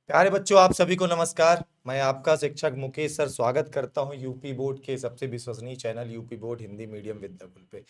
प्यारे बच्चों, आप सभी को नमस्कार। मैं आपका शिक्षक मुकेश सर स्वागत करता हूं यूपी बोर्ड के सबसे विश्वसनीय channel UP board Hindi medium Vidyakul पे।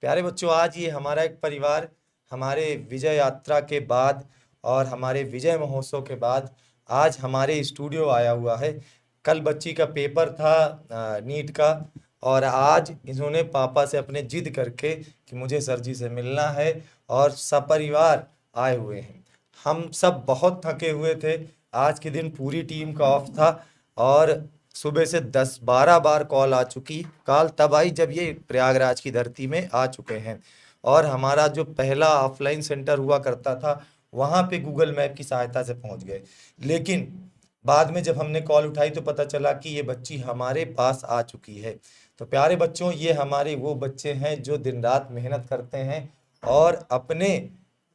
प्यारे बच्चों, आज ये हमारा एक परिवार हमारे विजय यात्रा के बाद और हमारे विजय महोत्सव के बाद आज हमारे स्टूडियो आया हुआ है। कल बच्ची का पेपर था नीट का, और आज इन्होंने पापा से अपने जिद करके कि मुझे सर जी से मिलना है, और सपरिवार आए हुए हैं। हम सब बहुत थके हुए थे। आज के दिन पूरी टीम का ऑफ था, और सुबह से 10-12 बार कॉल आ चुकी। कॉल तब आई जब ये प्रयागराज की धरती में आ चुके हैं, और हमारा जो पहला ऑफलाइन सेंटर हुआ करता था वहाँ पे गूगल मैप की सहायता से पहुँच गए। लेकिन बाद में जब हमने कॉल उठाई तो पता चला कि ये बच्ची हमारे पास आ चुकी है। तो प्यारे बच्चों, ये हमारे वो बच्चे हैं जो दिन रात मेहनत करते हैं और अपने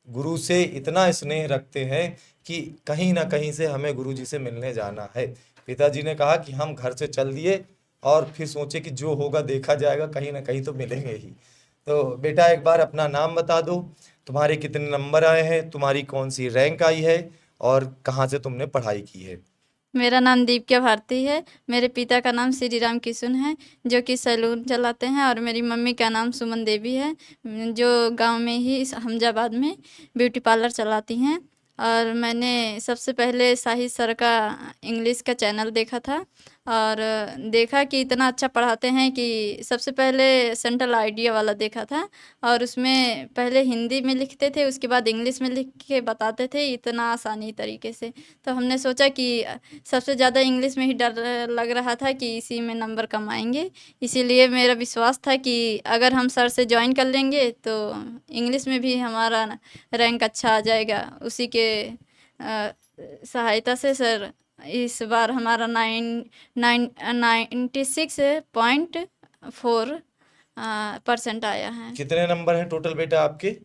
गुरु से इतना स्नेह रखते हैं कि कहीं ना कहीं से हमें गुरु जी से मिलने जाना है। पिताजी ने कहा कि हम घर से चल दिए, और फिर सोचे कि जो होगा देखा जाएगा, कहीं ना कहीं तो मिलेंगे ही। तो बेटा, एक बार अपना नाम बता दो, तुम्हारे कितने नंबर आए हैं, तुम्हारी कौन सी रैंक आई है, और कहाँ से तुमने पढ़ाई की है। मेरा नाम दीपिका भारती है। मेरे पिता का नाम श्री राम किशुन है, जो कि सैलून चलाते हैं, और मेरी मम्मी का नाम सुमन देवी है, जो गांव में ही हमजाबाद में ब्यूटी पार्लर चलाती हैं। और मैंने सबसे पहले साहिद सर का इंग्लिश का चैनल देखा था, और देखा कि इतना अच्छा पढ़ाते हैं कि सबसे पहले सेंट्रल आइडिया वाला देखा था, और उसमें पहले हिंदी में लिखते थे, उसके बाद इंग्लिश में लिख के बताते थे इतना आसानी तरीके से। तो हमने सोचा कि सबसे ज़्यादा इंग्लिश में ही डर लग रहा था कि इसी में नंबर कम आएंगे। इसीलिए मेरा विश्वास था कि अगर हम सर से ज्वाइन कर लेंगे तो इंग्लिश में भी हमारा रैंक अच्छा आ जाएगा। उसी के सहायता से सर इस बार हमारा 96.4% आया है। कितने नंबर हैं टोटल बेटा आपके।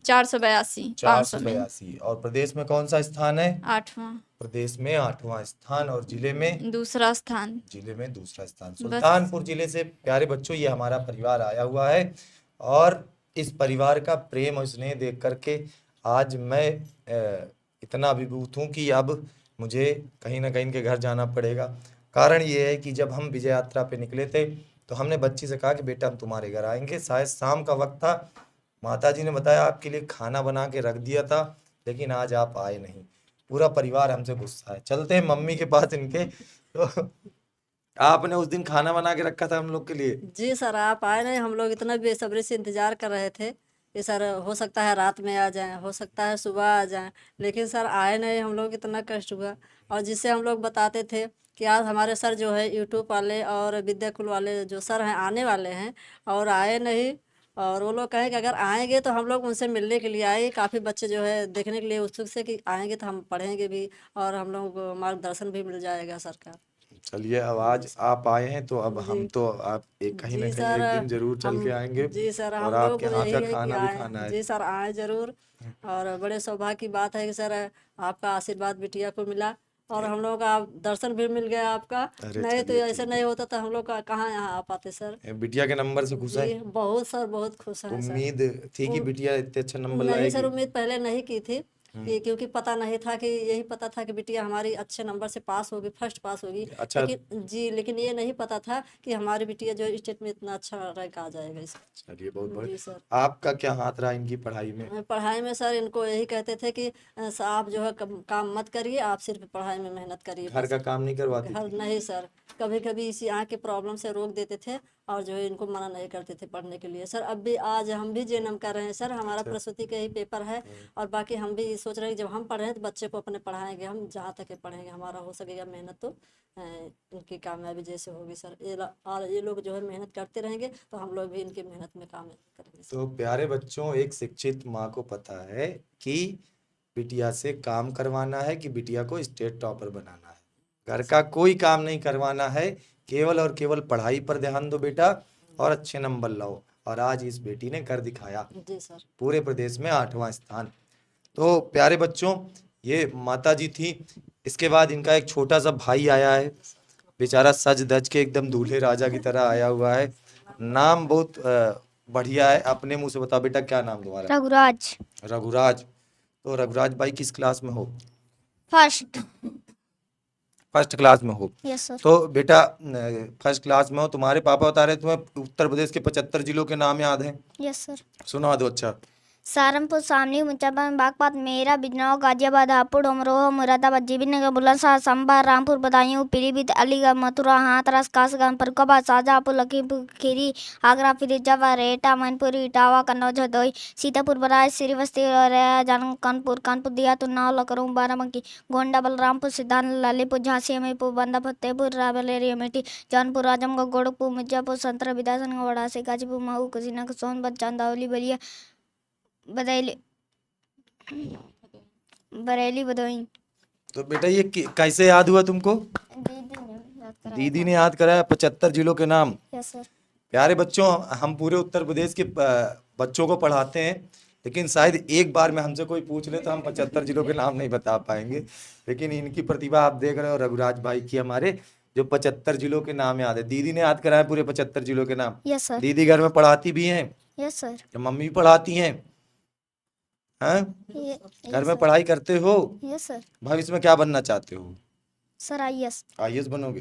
482, चार 500 सौ में बयासी और प्रदेश में कौन सा स्थान है। 8वां। प्रदेश में 8वां स्थान, और जिले में दूसरा स्थान। दूसरा स्थान। बस। सुल्तानपुर जिले से प्यारे बच्चों ये हमारा परिवार आया हुआ है, और इस परिवार का प्रेम और स्नेह देख करके आज मैं इतना अभिभूत हूँ कि अब मुझे कहीं ना कहीं इनके घर जाना पड़ेगा। कारण ये है कि जब हम विजय यात्रा पे निकले थे तो हमने बच्ची से कहा कि बेटा हम तुम्हारे घर आएंगे। शायद शाम का वक्त था, माता जी ने बताया आपके लिए खाना बना के रख दिया था, लेकिन आज आप आए नहीं। पूरा परिवार हमसे गुस्सा है। चलते हैं मम्मी के पास इनके। तो आपने उस दिन खाना बना के रखा था हम लोग के लिए। जी सर, आप आए नहीं। हम लोग इतना बेसब्री से इंतजार कर रहे थे कि सर हो सकता है रात में आ जाएं, हो सकता है सुबह आ जाएं, लेकिन सर आए नहीं। हम लोग इतना कष्ट हुआ। और जिससे हम लोग बताते थे कि आज हमारे सर जो है यूट्यूब वाले और विद्याकुल वाले जो सर हैं आने वाले हैं, और आए नहीं। और वो लोग कहें कि अगर आएंगे तो हम लोग उनसे मिलने के लिए आए। काफ़ी बच्चे जो है देखने के लिए उत्सुक से कि आएंगे तो हम पढ़ेंगे भी, और हम लोग को मार्गदर्शन भी मिल जाएगा सर का। चलिए, अब जी आज आप आए हैं तो अब जी हम तो आप एक कहीं ना जी कहीं सर। एक दिन जरूर चल हम के आएंगे, जी सर, और हम लोगों आपके को हाथ यही का है कि खाना भी आए। खाना है। जी सर, आए जरूर। और बड़े सौभाग्य की बात है कि सर आपका आशीर्वाद बिटिया को मिला, और हम लोगों का दर्शन भी मिल गया आपका। अरे नहीं तो चलिए ऐसे ठीक है। नहीं होता तो हम लोग का कहाँ यहाँ आ पाते सर। बिटिया के नंबर से खुश है। जी बहुत सर, बहुत खुश हैं सर। उम्मीद थी कि उम, बिटिया इतने अच्छे नंबर नहीं सर, लाएगी। उम्मीद पहले नहीं की थी हम्म। कि, क्योंकि पता नहीं था कि, यही पता था कि बिटिया हमारी अच्छे नंबर से पास होगी, फर्स्ट पास होगी। अच्छा। लेकिन जी, लेकिन ये नहीं पता था कि हमारी बिटिया जो स्टेट में इतना अच्छा रैंक आ जाएगा इसका। चलिए, बहुत बहुत। जी सर। आपका क्या हाथ रहा इनकी पढ़ाई में। पढ़ाई में सर इनको यही कहते थे कि आप जो है काम मत करिए, आप सिर्फ पढ़ाई में मेहनत करिए घर बस। का काम नहीं करवाती घर थी। नहीं सर, कभी कभी इसी आँख के प्रॉब्लम से रोक देते थे, और जो है इनको मना नहीं करते थे पढ़ने के लिए। सर अब भी आज हम भी जेएनएम कर रहे हैं सर, हमारा अच्छा। प्रसूति का ही पेपर है। और बाकी हम भी सोच रहे हैं कि जब हम पढ़ें तो बच्चे को अपने पढ़ाएंगे, हम जहाँ तक के पढ़ेंगे, हमारा हो सकेगा मेहनत तो इनकी कामयाबी जैसे होगी सर। और ये लोग जो है मेहनत करते रहेंगे तो हम लोग भी इनकी मेहनत में काम करेंगे सर। तो प्यारे बच्चों, एक शिक्षित माँ को पता है कि बिटिया से काम करवाना है कि बिटिया को स्टेट टॉपर बनाना है। घर का कोई काम नहीं करवाना है, केवल और केवल पढ़ाई पर ध्यान दो बेटा, और अच्छे नंबर लाओ। और आज इस बेटी ने कर दिखाया। जी सर। पूरे प्रदेश में 8वां स्थान। तो प्यारे बच्चों, ये माता जी थी। इसके बाद इनका एक छोटा सा भाई आया है, बेचारा सज धज के एकदम दूल्हे राजा की तरह आया हुआ है। नाम बहुत बढ़िया है। अपने मुंह से बताओ बेटा, क्या नाम तुम्हारा। रघुराज। रघुराज। तो रघुराज भाई किस क्लास में हो। फर्स्ट। फर्स्ट क्लास में हो। Yes sir. तो बेटा फर्स्ट क्लास में हो, तुम्हारे पापा बता रहे तुम्हें उत्तर प्रदेश के 75 जिलों के नाम याद हैं? Yes sir. सुना दो। अच्छा। सहारनपुर, शामली, मुजफ्फरपुर, बागपत, मेरठ, बिजनौर, गाजियाबाद, हापुड़, अमरोहा, मुरादाबाद, जीबीनगर, बुलंदशहर, संभल, रामपुर, बदायूं, पीलीभीत, अलीगढ़, मथुरा, हाथरस, कासगंज, फर्रुखाबाद, शाहजहांपुर, लखीमपुर खीरी, आगरा, फिरोजाबाद, एटा, मैनपुरी, इटावा, कन्नौज, हरदोई, सीतापुर, बहराइच, श्रीवस्ती, औरैया, जालौन, कानपुर दियात, उन्नाव, लखनऊ, बाराबंकी, गोंडा, बलरामपुर, सिद्धांत, ललितपुर, झांसी, हमीरपुर, बंदा, फतेहपुर, रायबरेली, अमेठी, जौनपुर, आजमगढ़, गोरखपुर, मिर्जापुर, संतरा, विधानसभा, वाराणसी, गाजीपुर, मऊ, कुशीनगर, सोनभद्र, चंदौली, बलिया, बरेली, भदोही। तो बेटा ये कैसे याद हुआ तुमको? दीदी ने याद कराया 75 जिलों के नाम। Yes sir. प्यारे बच्चों, हम पूरे उत्तर प्रदेश के बच्चों को पढ़ाते हैं, लेकिन शायद एक बार में हमसे कोई पूछ ले तो हम 75 जिलों के नाम नहीं बता पाएंगे। लेकिन इनकी प्रतिभा आप देख रहे हो, रघुराज भाई की हमारे, जो 75 जिलों के नाम याद है। दीदी ने याद कराया पूरे 75 जिलों के नाम। Yes sir. दीदी घर में पढ़ाती भी हैं? Yes sir. या मम्मी भी पढ़ाती हैं? हैं? घर में पढ़ाई करते हो? Yes sir. भविष्य में क्या बनना चाहते हो? Sir IAS. आईएएस बनोगे?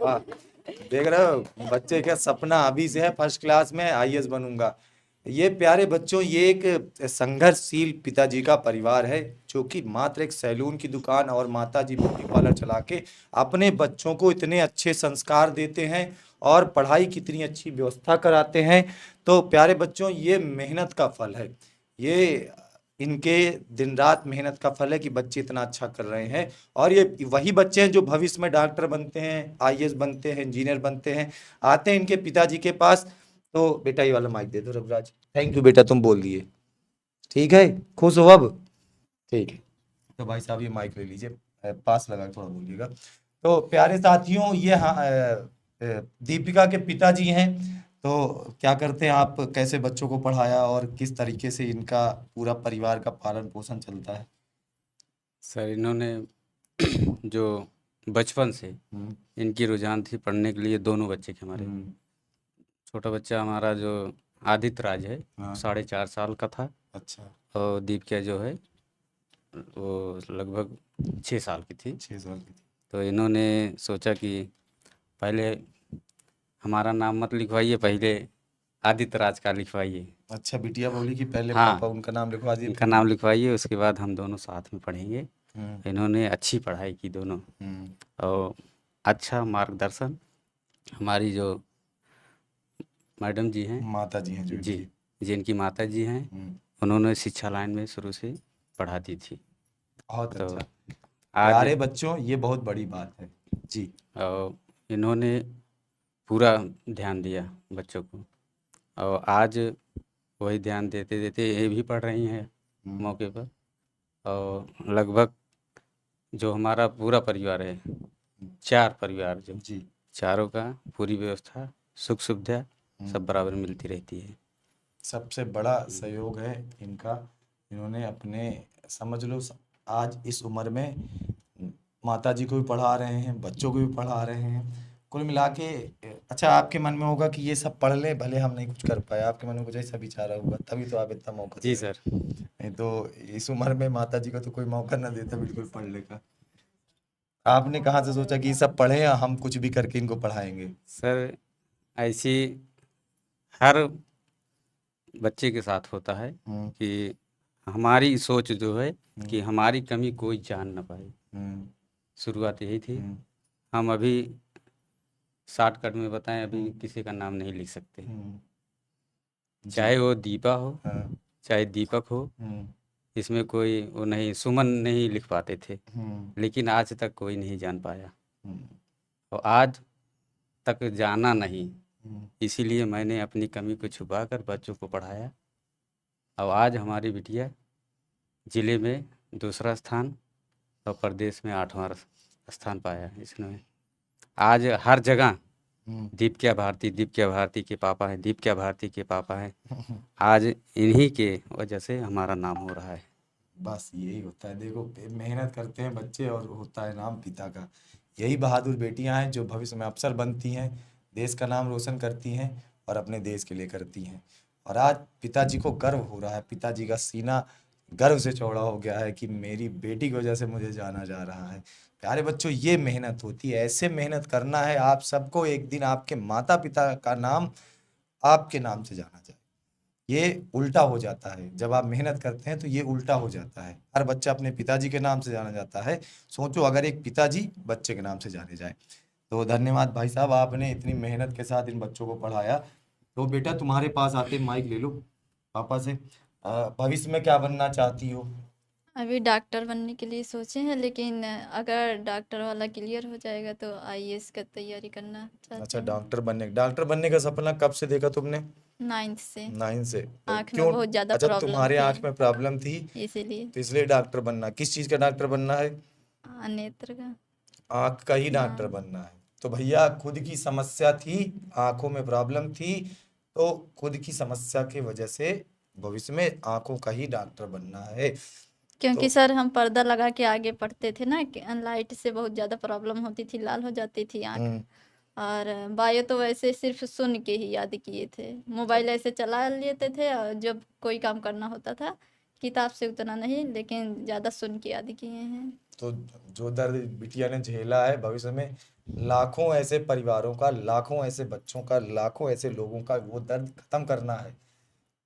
वाह, देख रहे हो बच्चे क्या सपना अभी से है, फर्स्ट क्लास में आईएएस बनूंगा। ये प्यारे बच्चों, ये एक संघर्षशील पिताजी का परिवार है, जो कि मात्र एक सैलून की दुकान और माताजी ब्यूटी पार्लर चला के अपने बच्चों को इतने अच्छे संस्कार देते हैं और पढ़ाई की इतनी अच्छी व्यवस्था कराते हैं। तो प्यारे बच्चों, ये मेहनत का फल है, ये इनके दिन रात मेहनत का फल है कि बच्चे इतना अच्छा कर रहे हैं। और ये वही बच्चे हैं जो भविष्य में डॉक्टर बनते हैं, आईएएस बनते हैं, इंजीनियर बनते हैं, आते हैं इनके पिताजी के पास। तो बेटा ये वाला माइक दे दो रघुराज। थैंक यू बेटा, तुम बोल दिए। ठीक है, खुश हो अब? ठीक है, तो भाई साहब ये माइक ले लीजिए, पास लगा के थोड़ा बोलिएगा। तो प्यारे साथियों, ये दीपिका के पिताजी हैं। तो क्या करते हैं आप, कैसे बच्चों को पढ़ाया और किस तरीके से इनका पूरा परिवार का पालन पोषण चलता है? सर इन्होंने जो बचपन से इनकी रुझान थी पढ़ने के लिए, दोनों बच्चे के हमारे। छोटा बच्चा हमारा जो आदित्य राज है, हाँ। 4.5 साल का था। अच्छा। और दीपिका जो है वो लगभग 6 साल की थी। 6 साल की थी। तो इन्होंने सोचा कि पहले हमारा नाम मत लिखवाइए, पहले आदित्य राज का लिखवाइए। अच्छा, बिटिया बोली कि पहले हाँ। पापा उनका नाम लिखवा दिए। इनका नाम लिखवाइए, उसके बाद हम दोनों साथ में पढ़ेंगे। इन्होंने अच्छी पढ़ाई की दोनों, और अच्छा मार्गदर्शन हमारी जो मैडम जी हैं, माता जी हैं जो जी, जिनकी माता जी हैं, उन्होंने शिक्षा लाइन में शुरू से पढ़ाती थी। बहुत तो अच्छा। आज प्यारे बच्चों, ये बहुत बड़ी बात है जी। और इन्होंने पूरा ध्यान दिया बच्चों को, और आज वही ध्यान देते देते ये भी पढ़ रही हैं मौके पर। और लगभग जो हमारा पूरा परिवार है, 4 परिवार जो जी, चारों का पूरी व्यवस्था, सुख सुविधा सब बराबर मिलती रहती है। सबसे बड़ा सहयोग है इनका। इन्होंने अपने, समझ लो, आज इस उम्र में माता जी को भी पढ़ा रहे हैं, बच्चों को भी पढ़ा रहे हैं। कुल मिला के अच्छा, आपके मन में होगा कि ये सब पढ़ ले, भले हम नहीं कुछ कर पाए, आपके मन में कुछ ऐसा विचार होगा, तभी तो आप इतना मौका जी दे रहे सर। हैं। नहीं तो इस उम्र में माता जी को तो कोई मौका ना देता बिल्कुल पढ़ने का। आपने कहाँ से सोचा कि ये सब पढ़े या हम कुछ भी करके इनको पढ़ाएंगे? सर ऐसी हर बच्चे के साथ होता है कि हमारी सोच जो है कि हमारी कमी कोई जान ना पाए। शुरुआत यही थी। हम अभी शॉर्टकट में बताएं, अभी किसी का नाम नहीं लिख सकते, चाहे वो दीपा हो, चाहे दीपक हो, इसमें कोई वो नहीं, सुमन नहीं लिख पाते थे, लेकिन आज तक कोई नहीं जान पाया, और आज तक जाना नहीं। इसीलिए मैंने अपनी कमी को छुपाकर बच्चों को पढ़ाया, और आज हमारी बिटिया ज़िले में 2रा स्थान और प्रदेश में 8वां स्थान पाया इसने। आज हर जगह दीपिका भारती के पापा हैं, दीपिका भारती के पापा हैं। आज इन्हीं के वजह से हमारा नाम हो रहा है। बस यही होता है, देखो मेहनत करते हैं बच्चे और होता है नाम पिता का। यही बहादुर बेटियां हैं जो भविष्य में अफसर बनती हैं, देश का नाम रोशन करती हैं और अपने देश के लिए करती हैं। और आज पिताजी को गर्व हो रहा है, पिताजी का सीना गर्व से चौड़ा हो गया है कि मेरी बेटी की वजह से मुझे जाना जा रहा है। प्यारे बच्चों, ये मेहनत होती है, ऐसे मेहनत करना है आप सबको, एक दिन आपके माता पिता का नाम आपके नाम से जाना जाए। ये उल्टा हो जाता है, जब आप मेहनत करते हैं तो ये उल्टा हो जाता है। हर बच्चा अपने पिताजी के नाम से जाना जाता है। सोचो अगर एक पिताजी बच्चे के नाम से जाने जाए। तो धन्यवाद भाई साहब, आपने इतनी मेहनत के साथ इन बच्चों को पढ़ाया। तो बेटा तुम्हारे पास आते माइक ले लो पापा से। भविष्य में क्या बनना चाहती हो? अभी डॉक्टर बनने के लिए सोचे हैं, लेकिन अगर डॉक्टर वाला क्लियर हो जाएगा तो आईएएस का तैयारी करना चाहते अच्छा, हैं। डॉक्टर बनने का सपना कब से देखा तुमने? 9th से। 9 से। तो आँख में क्यों? बहुत ज़्यादा अच्छा, प्रॉब्लम तुम्हारे आंख थी, में प्रॉब्लम थी इसीलिए तो इसलिए डॉक्टर बनना। किस चीज का डॉक्टर बनना है? नेत्र का। आंख का ही डॉक्टर हाँ। बनना है। तो भैया खुद की समस्या थी, आंखों में प्रॉब्लम थी, तो खुद की समस्या की वजह से भविष्य में आंखों का ही डॉक्टर बनना है। क्योंकि तो सर हम पर्दा लगा के आगे पढ़ते थे ना, कि लाइट से बहुत ज़्यादा प्रॉब्लम होती थी, लाल हो जाती थी आँख। हम्म, और बायो तो वैसे सिर्फ सुन के ही याद किए थे, मोबाइल ऐसे चला लेते थे, और जब कोई काम करना होता था किताब से उतना नहीं, लेकिन ज़्यादा सुन के याद किए हैं। तो जो दर्द बिटिया ने झेला है, भविष्य में लाखों ऐसे परिवारों का, लाखों ऐसे बच्चों का, लाखों ऐसे लोगों का वो दर्द खत्म करना है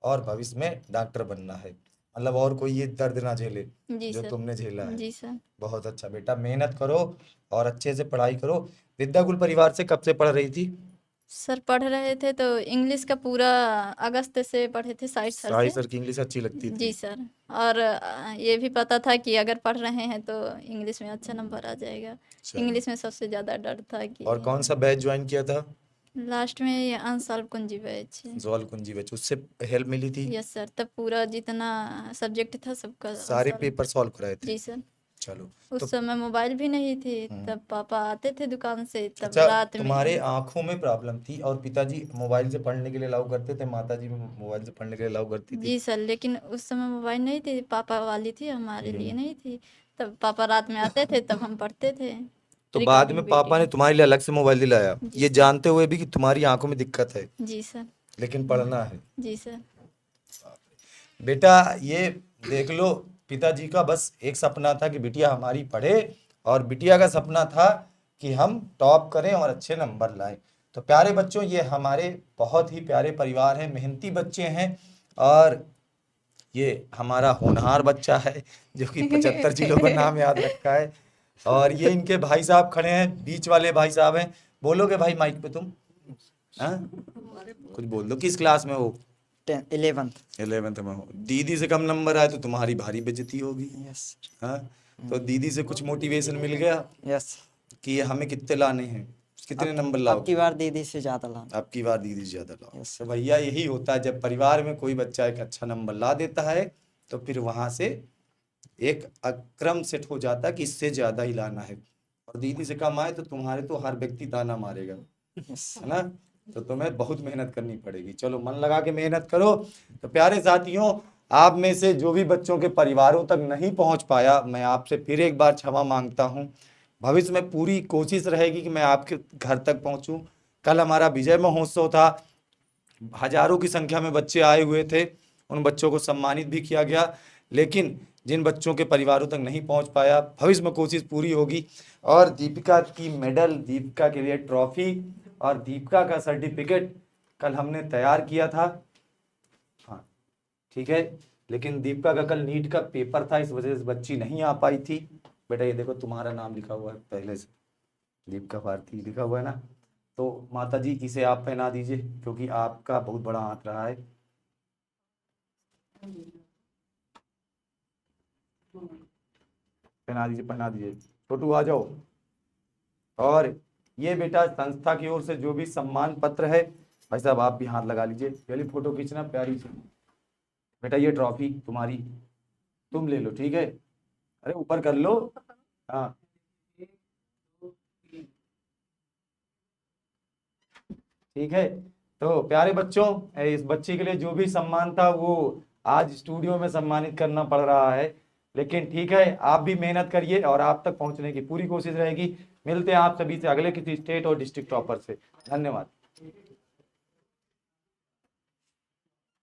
और भविष्य में डॉक्टर बनना है। मतलब और कोई ये दर्द ना झेले जी जो सर। तुमने झेला है। जी सर। बहुत अच्छा बेटा, मेहनत करो और अच्छे से पढ़ाई करो। विद्याकुल परिवार से कब से पढ़ रही थी? सर पढ़ रहे थे तो इंग्लिश का पूरा अगस्त से पढ़े थे, साइड सर साहिल से। सर की इंग्लिश अच्छी लगती जी थी। सर। और ये भी पता था कि अगर पढ़ रहे हैं तो इंग्लिश में अच्छा नंबर आ जाएगा। चलो, इंग्लिश में सबसे ज़्यादा डर था और कि कौन सा बैच ज्वाइन किया था? लास्ट में ये अनसॉल्व कुंजी बैच है। जोल कुंजी बैच, उससे हेल्प मिली थी? यस सर, तब पूरा जितना सब्जेक्ट था सबका सारे अनसॉल्व। पेपर सॉल्व कराए थे? जी सर। चलो। उस तो समय मोबाइल भी नहीं थे, हम्म, तब पापा आते थे दुकान से, तब अच्छा, रात तुम्हारे में। आंखों में प्रॉब्लम थी और पिताजी मोबाइल से पढ़ने के लिए अलाउ करते थे, माताजी मोबाइल से पढ़ने के लिए अलाउ करती थी? जी सर, लेकिन उस समय मोबाइल नहीं थी, पापा वाली थी, हमारे लिए नहीं थी। तब पापा रात में आते थे, तब हम पढ़ते थे तो बाद रिकॉर्डिंग में पापा ने वीडियो। तुम्हारे लिए अलग से मोबाइल दिलाया, जी ये सर। जानते हुए भी कि तुम्हारी आंखों में दिक्कत है, जी सर। लेकिन पढ़ना है। जी सर। बेटा ये देख लो, पिताजी का बस एक सपना था कि बिटिया हमारी पढ़े, और बिटिया का सपना था कि हम टॉप करें और अच्छे नंबर लाएं। तो प्यारे बच्चों, ये हमारे बहुत ही प्यारे परिवार हैं, मेहनती बच्चे हैं, और ये हमारा होनहार बच्चा है जो कि 75 जिलों का नाम याद रखा है। और ये इनके भाई साहब खड़े हैं, बीच वाले भाई साहब हैं। बोलोगे भाई माइक पे तुम? हाँ, कुछ बोल दो। किस क्लास में हो? 11th में हो। दीदी से कम नंबर आए तो तुम्हारी भारी बेइज्जती होगी। यस हाँ, तो दीदी से कुछ मोटिवेशन मिल गया यस कि हमें कितने लाने हैं, कितने नंबर लाओ? अब की बार दीदी से ज्यादा लाना। अब की बार दीदी से ज्यादा लाओ। Yes. तो भैया यही होता है, जब परिवार में कोई बच्चा एक अच्छा नंबर ला देता है तो फिर वहां से एक अक्रम सेट हो जाता है कि इससे ज्यादा ही लाना है, और दीदी से कम आए तो तुम्हारे तो हर व्यक्ति ताना मारेगा, यस है ना? तो तुम्हें बहुत मेहनत करनी पड़ेगी। चलो, मन लगा के मेहनत करो। तो प्यारे साथियों, आप में से जो भी बच्चों के परिवारों तक नहीं पहुंच पाया, मैं आपसे फिर एक बार क्षमा मांगता हूं। भविष्य में पूरी कोशिश रहेगी कि मैं आपके घर तक पहुंचूं। कल हमारा विजय महोत्सव था, हजारों की संख्या में बच्चे आए हुए थे, उन बच्चों को सम्मानित भी किया गया, लेकिन जिन बच्चों के परिवारों तक नहीं पहुंच पाया, भविष्य में कोशिश पूरी होगी। और दीपिका की मेडल, दीपिका के लिए ट्रॉफी और दीपिका का सर्टिफिकेट कल हमने तैयार किया था। हाँ, ठीक है, लेकिन दीपिका का कल नीट का पेपर था, इस वजह से बच्ची नहीं आ पाई थी। बेटा ये देखो, तुम्हारा नाम लिखा हुआ है पहले से, दीपिका भारती लिखा हुआ है ना। तो माता जी, इसे आप पहना दीजिए क्योंकि आपका बहुत बड़ा हाथ रहा है। पहना दीजिए, पहना दीजिए। छोटू आ जाओ। और ये बेटा संस्था की ओर से जो भी सम्मान पत्र है, भाई साहब आप भी हाथ लगा लीजिए, पहले फोटो खींचना प्यारी सी। बेटा ये ट्रॉफी तुम्हारी, तुम ले लो, ठीक है? अरे ऊपर कर लो। हाँ, ठीक है। तो प्यारे बच्चों, इस बच्ची के लिए जो भी सम्मान था वो आज स्टूडियो में सम्मानित करना पड़ रहा है, लेकिन ठीक है, आप भी मेहनत करिए और आप तक पहुंचने की पूरी कोशिश रहेगी। मिलते हैं आप सभी से अगले किसी स्टेट और डिस्ट्रिक्ट टॉपर से। धन्यवाद।